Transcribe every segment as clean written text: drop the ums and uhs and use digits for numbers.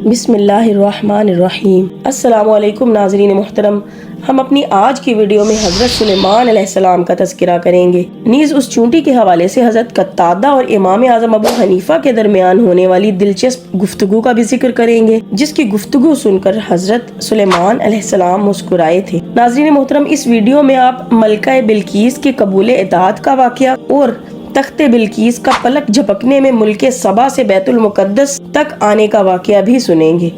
بسم اللہ الرحمن الرحیم۔ السلام علیکم ناظرین محترم، ہم اپنی آج کی ویڈیو میں حضرت سلیمان علیہ السلام کا تذکرہ کریں گے، نیز اس چونٹی کے حوالے سے حضرت قتادہ اور امام اعظم ابو حنیفہ کے درمیان ہونے والی دلچسپ گفتگو کا بھی ذکر کریں گے، جس کی گفتگو سن کر حضرت سلیمان علیہ السلام مسکرائے تھے۔ ناظرین محترم، اس ویڈیو میں آپ ملکہ بلقیس کے قبول اطاعت کا واقعہ اور تخت بلقیس کا پلک جھپکنے میں ملک سبا سے بیت المقدس تک آنے کا واقعہ بھی سنیں گے،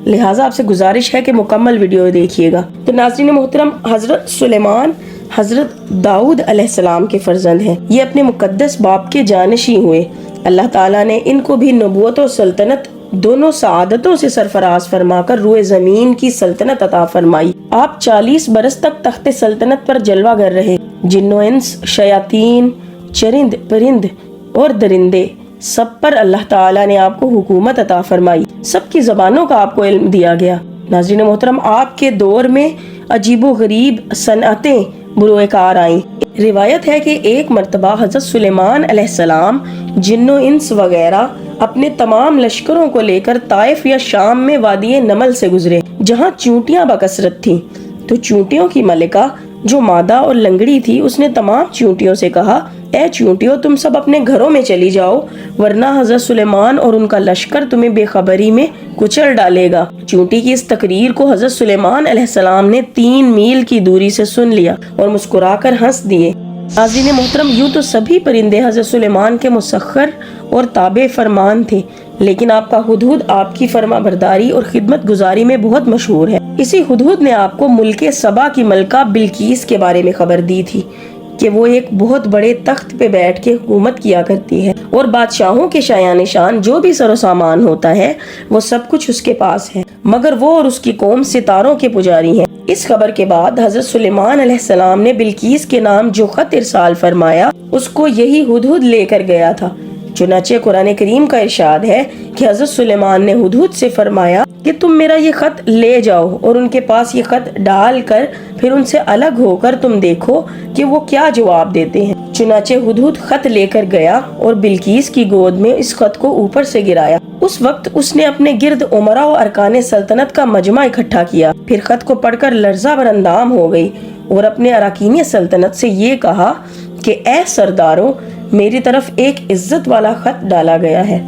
لہٰذا آپ سے گزارش ہے کہ مکمل ویڈیو دیکھیے گا۔ تو ناظرین محترم، حضرت سلیمان حضرت داؤد علیہ السلام کے فرزند ہیں۔ یہ اپنے مقدس باپ کے جانشین ہوئے۔ اللہ تعالیٰ نے ان کو بھی نبوت اور سلطنت دونوں سعادتوں سے سرفراز فرما کر روئے زمین کی سلطنت عطا فرمائی۔ آپ 40 برس تک تخت سلطنت پر جلوہ گر رہے۔ جن و انس، شیاطین، چرند پرند اور درندے، سب پر اللہ تعالیٰ نے آپ کو حکومت عطا فرمائی، سب کی زبانوں کا آپ کو علم دیا گیا۔ ناظرین محترم، آپ کے دور میں عجیب و غریب صنعتیں بروئے کار آئیں۔ روایت ہے کہ ایک مرتبہ حضرت سلیمان علیہ السلام جن و انس وغیرہ اپنے تمام لشکروں کو لے کر طائف یا شام میں وادی نمل سے گزرے، جہاں چونٹیاں بکثرت تھیں۔ تو چونٹیوں کی ملکہ جو مادہ اور لنگڑی تھی، اس نے تمام چونٹیوں سے کہا، اے چونٹیوں، تم سب اپنے گھروں میں چلی جاؤ، ورنہ حضرت سلیمان اور ان کا لشکر تمہیں بے خبری میں کچل ڈالے گا۔ چونٹی کی اس تقریر کو حضرت سلیمان علیہ السلام نے 3 میل کی دوری سے سن لیا اور مسکرا کر ہنس دیے۔ ناظرین محترم، یوں تو سبھی پرندے حضرت سلیمان کے مسخر اور تابع فرمان تھے، لیکن آپ کا ہدہد آپ کی فرما برداری اور خدمت گزاری میں بہت مشہور ہے۔ اسی ہدہد نے آپ کو ملک سبا کی ملکہ بلقیس کے بارے میں خبر دی تھی کہ وہ ایک بہت بڑے تخت پہ بیٹھ کے حکومت کیا کرتی ہے، اور بادشاہوں کے شایان شان جو بھی سر و سامان ہوتا ہے وہ سب کچھ اس کے پاس ہے، مگر وہ اور اس کی قوم ستاروں کے پجاری ہیں۔ اس خبر کے بعد حضرت سلیمان علیہ السلام نے بلقیس کے نام جو خط ارسال فرمایا، اس کو یہی ہدہد لے کر گیا تھا۔ چنانچہ قرآن کریم کا ارشاد ہے کہ حضرت سلیمان نے ہدہد سے فرمایا کہ تم میرا یہ خط لے جاؤ اور ان کے پاس یہ خط ڈال کر پھر ان سے الگ ہو کر تم دیکھو کہ وہ کیا جواب دیتے ہیں۔ چنانچہ ہدہد خط لے کر گیا اور بلقیس کی گود میں اس خط کو اوپر سے گرایا۔ اس وقت اس نے اپنے گرد امراء و ارکان سلطنت کا مجمع اکٹھا کیا، پھر خط کو پڑھ کر لرزہ بر اندام ہو گئی اور اپنے اراکین سلطنت سے یہ کہا کہ اے سرداروں، میری طرف ایک عزت والا خط ڈالا گیا ہے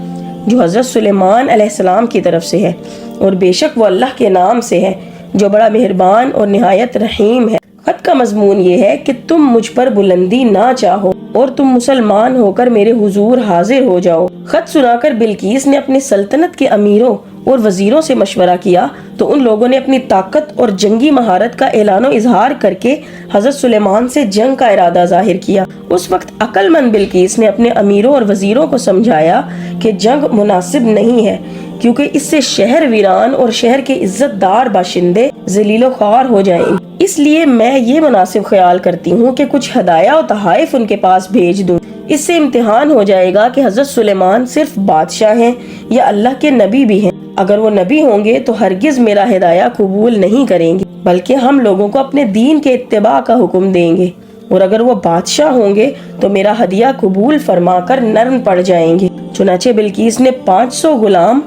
جو حضرت سلیمان علیہ السلام کی طرف سے ہے، اور بے شک وہ اللہ کے نام سے ہے جو بڑا مہربان اور نہایت رحیم ہے۔ خط کا مضمون یہ ہے کہ تم مجھ پر بلندی نہ چاہو اور تم مسلمان ہو کر میرے حضور حاضر ہو جاؤ۔ خط سنا کر بلقیس نے اپنی سلطنت کے امیروں اور وزیروں سے مشورہ کیا تو ان لوگوں نے اپنی طاقت اور جنگی مہارت کا اعلان و اظہار کر کے حضرت سلیمان سے جنگ کا ارادہ ظاہر کیا۔ اس وقت عقل مند بلقیس نے اپنے امیروں اور وزیروں کو سمجھایا کہ جنگ مناسب نہیں ہے، کیونکہ اس سے شہر ویران اور شہر کے عزت دار باشندے ذلیل و خوار ہو جائیں گے۔ اس لیے میں یہ مناسب خیال کرتی ہوں کہ کچھ ہدایہ و تحائف ان کے پاس بھیج دوں۔ اس سے امتحان ہو جائے گا کہ حضرت سلیمان صرف بادشاہ ہیں یا اللہ کے نبی بھی ہیں۔ اگر وہ نبی ہوں گے تو ہرگز میرا ہدایہ قبول نہیں کریں گے، بلکہ ہم لوگوں کو اپنے دین کے اتباع کا حکم دیں گے، اور اگر وہ بادشاہ ہوں گے تو میرا ہدیہ قبول فرما کر نرم پڑ جائیں گے۔ چنانچہ بلقیس نے 500 غلام،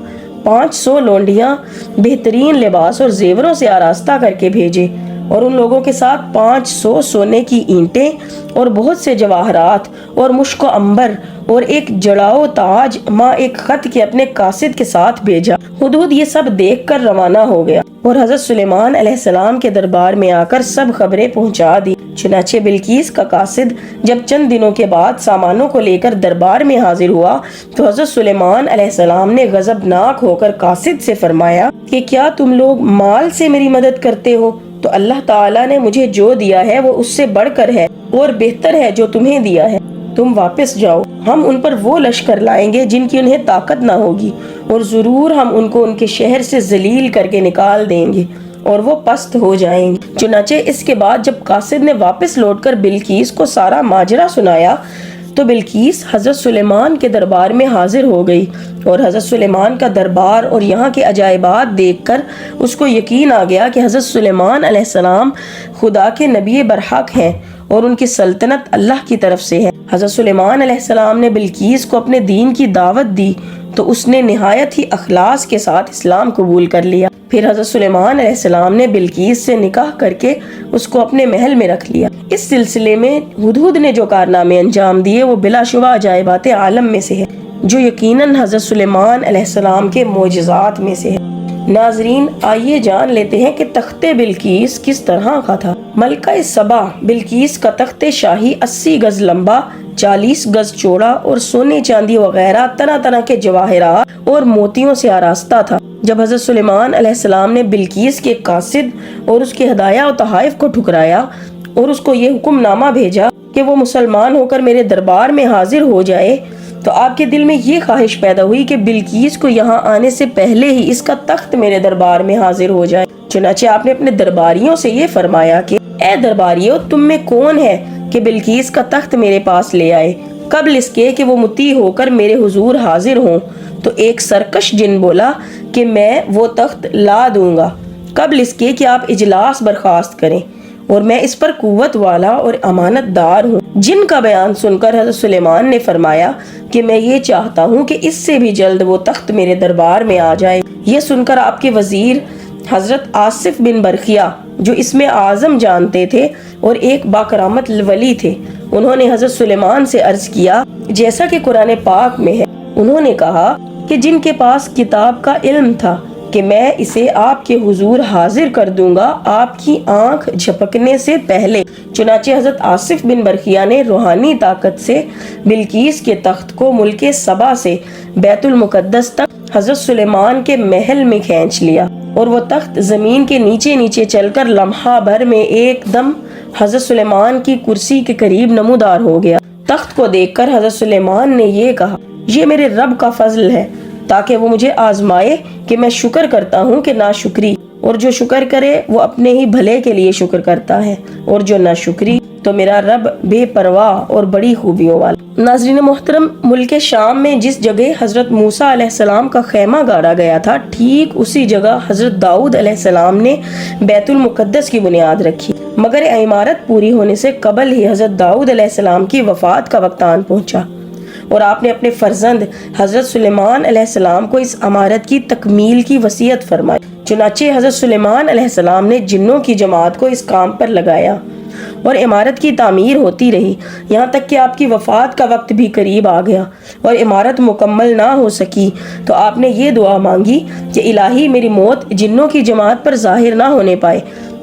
500 لونڈیاں بہترین لباس اور زیوروں سے آراستہ کر کے بھیجے، اور ان لوگوں کے ساتھ 500 سونے کی اینٹیں اور بہت سے جواہرات اور مشک و عنبر اور ایک جڑاؤ تاج ماں ایک خط کے اپنے قاصد کے ساتھ بھیجا۔ ہدہد یہ سب دیکھ کر روانہ ہو گیا اور حضرت سلیمان علیہ السلام کے دربار میں آ کر سب خبریں پہنچا دی۔ چنانچہ بلقیس کا قاصد جب چند دنوں کے بعد سامانوں کو لے کر دربار میں حاضر ہوا تو حضرت سلیمان علیہ السلام نے غضبناک ہو کر قاصد سے فرمایا کہ کیا تم لوگ مال سے میری مدد کرتے ہو؟ تو اللہ تعالیٰ نے مجھے جو دیا ہے وہ اس سے بڑھ کر ہے اور بہتر ہے جو تمہیں دیا ہے۔ تم واپس جاؤ، ہم ان پر وہ لشکر لائیں گے جن کی انہیں طاقت نہ ہوگی، اور ضرور ہم ان کو ان کے شہر سے ذلیل کر کے نکال دیں گے اور وہ پست ہو جائیں گے۔ چنانچہ اس کے بعد جب قاصد نے واپس لوٹ کر بلقیس کو سارا ماجرا سنایا تو بلقیس حضرت سلیمان کے دربار میں حاضر ہو گئی، اور حضرت سلیمان کا دربار اور یہاں کے عجائبات دیکھ کر اس کو یقین آ گیا کہ حضرت سلیمان علیہ السلام خدا کے نبی برحق ہیں اور ان کی سلطنت اللہ کی طرف سے ہے۔ حضرت سلیمان علیہ السلام نے بلقیس کو اپنے دین کی دعوت دی تو اس نے نہایت ہی اخلاص کے ساتھ اسلام قبول کر لیا۔ پھر حضرت سلیمان علیہ السلام نے بلقیس سے نکاح کر کے اس کو اپنے محل میں رکھ لیا۔ اس سلسلے میں ہدہد نے جو کارنامے انجام دیے وہ بلا شبہ عجائبات عالم میں سے ہے، جو یقیناً حضرت سلیمان علیہ السلام کے معجزات میں سے ہے۔ ناظرین، آئیے جان لیتے ہیں کہ تخت بلقیس کس طرح کا تھا۔ ملکہ سبا بلقیس کا تخت شاہی 80 گز لمبا، 40 گز چوڑا اور سونے چاندی وغیرہ طرح طرح کے جواہرات اور موتیوں سے آراستہ تھا۔ جب حضرت سلیمان علیہ السلام نے بلقیس کے قاصد اور اس کے ہدایہ و تحائف کو ٹھکرایا اور اس کو یہ حکم نامہ بھیجا کہ وہ مسلمان ہو کر میرے دربار میں حاضر ہو جائے، تو آپ کے دل میں یہ خواہش پیدا ہوئی کہ بلقیس کو یہاں آنے سے پہلے ہی اس کا تخت میرے دربار میں حاضر ہو جائے۔ چنانچہ آپ نے اپنے درباریوں سے یہ فرمایا کہ اے درباریوں، تم میں کون ہے کہ بلقیس کا تخت میرے پاس لے آئے قبل اس کے کہ وہ مطیع ہو کر میرے حضور حاضر ہوں؟ تو ایک سرکش جن بولا کہ میں وہ تخت لا دوں گا قبل اس کے کہ آپ اجلاس برخاست کریں، اور میں اس پر قوت والا اور امانت دار ہوں۔ جن کا بیان سن کر حضرت سلیمان نے فرمایا کہ میں یہ چاہتا ہوں کہ اس سے بھی جلد وہ تخت میرے دربار میں آ جائے۔ یہ سن کر آپ کے وزیر حضرت آصف بن برخیا، جو اس میں اعظم جانتے تھے اور ایک باکرامت ولی تھے، انہوں نے حضرت سلیمان سے عرض کیا جیسا کہ قرآن پاک میں ہے۔ انہوں نے کہا کہ جن کے پاس کتاب کا علم تھا کہ میں اسے آپ کے حضور حاضر کر دوں گا آپ کی آنکھ جھپکنے سے پہلے۔ چنانچہ حضرت آصف بن برخیا نے روحانی طاقت سے بلقیس کے تخت کو ملک سبا سے بیت المقدس تک حضرت سلیمان کے محل میں کھینچ لیا، اور وہ تخت زمین کے نیچے نیچے چل کر لمحہ بھر میں ایک دم حضرت سلیمان کی کرسی کے قریب نمودار ہو گیا۔ تخت کو دیکھ کر حضرت سلیمان نے یہ کہا، یہ میرے رب کا فضل ہے تاکہ وہ مجھے آزمائے کہ میں شکر کرتا ہوں کہ ناشکری، اور جو شکر کرے وہ اپنے ہی بھلے کے لیے شکر کرتا ہے، اور جو ناشکری تو میرا رب بے پرواہ اور بڑی خوبیوں والا۔ ناظرین محترم، ملک شام میں جس جگہ حضرت موسیٰ علیہ السلام کا خیمہ گاڑا گیا تھا، ٹھیک اسی جگہ حضرت داؤد علیہ السلام نے بیت المقدس کی بنیاد رکھی، مگر عمارت پوری ہونے سے قبل ہی حضرت داؤد علیہ السلام کی وفات کا وقت آن پہنچا، اور آپ نے اپنے فرزند حضرت سلیمان علیہ السلام کو اس عمارت کی تکمیل کی وصیت فرمائی۔ چنانچہ حضرت سلیمان علیہ السلام نے جنوں کی جماعت کو اس کام پر لگایا، اور عمارت کی تعمیر ہوتی رہی، یہاں تک کہ آپ کی وفات کا وقت بھی قریب آ گیا اور عمارت مکمل نہ ہو سکی، تو آپ نے یہ دعا مانگی کہ الہی میری موت جنوں کی جماعت پر ظاہر نہ ہونے پائے،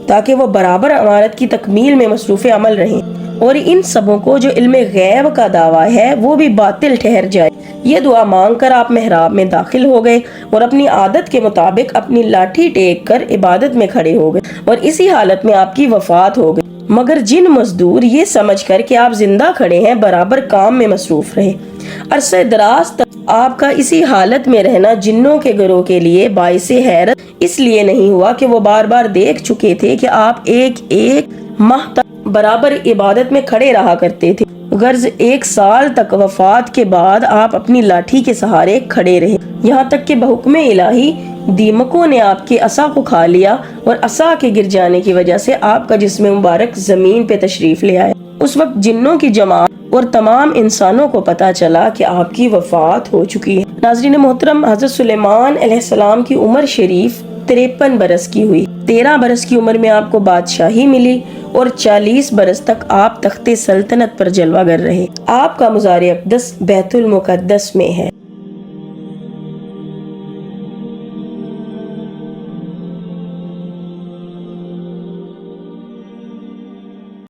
تاکہ وہ برابر عمارت کی تکمیل میں مصروف عمل رہیں، اور ان سبوں کو جو علم غیب کا دعویٰ ہے وہ بھی باطل ٹھہر جائے۔ یہ دعا مانگ کر آپ محراب میں داخل ہو گئے اور اپنی عادت کے مطابق اپنی لاٹھی ٹیک کر عبادت میں کھڑے ہو گئے، اور اسی حالت میں آپ کی وفات ہو گئی۔ مگر جن مزدور یہ سمجھ کر کہ آپ زندہ کھڑے ہیں برابر کام میں مصروف رہے۔ عرصہ دراز تک آپ کا اسی حالت میں رہنا جنوں کے گروہ کے لیے باعث حیرت اس لیے نہیں ہوا کہ وہ بار بار دیکھ چکے تھے کہ آپ ایک ماہ تک برابر عبادت میں کھڑے رہا کرتے تھے، غرض 1 سال تک وفات کے بعد آپ اپنی لاٹھی کے سہارے کھڑے رہے، یہاں تک کہ بحکم الہی دیمکوں نے آپ کے عصا کو کھا لیا، اور عصا کے گر جانے کی وجہ سے آپ کا جسم مبارک زمین پہ تشریف لے آئے۔ اس وقت جنوں کی جماعت اور تمام انسانوں کو پتا چلا کہ آپ کی وفات ہو چکی ہے۔ ناظرین محترم، حضرت سلیمان علیہ السلام کی عمر شریف 53 برس کی ہوئی۔ 13 برس کی عمر میں آپ کو بادشاہی ملی، اور 40 برس تک آپ تخت سلطنت پر جلوہ گر رہے۔ آپ کا مزار اقدس بیت المقدس میں ہے۔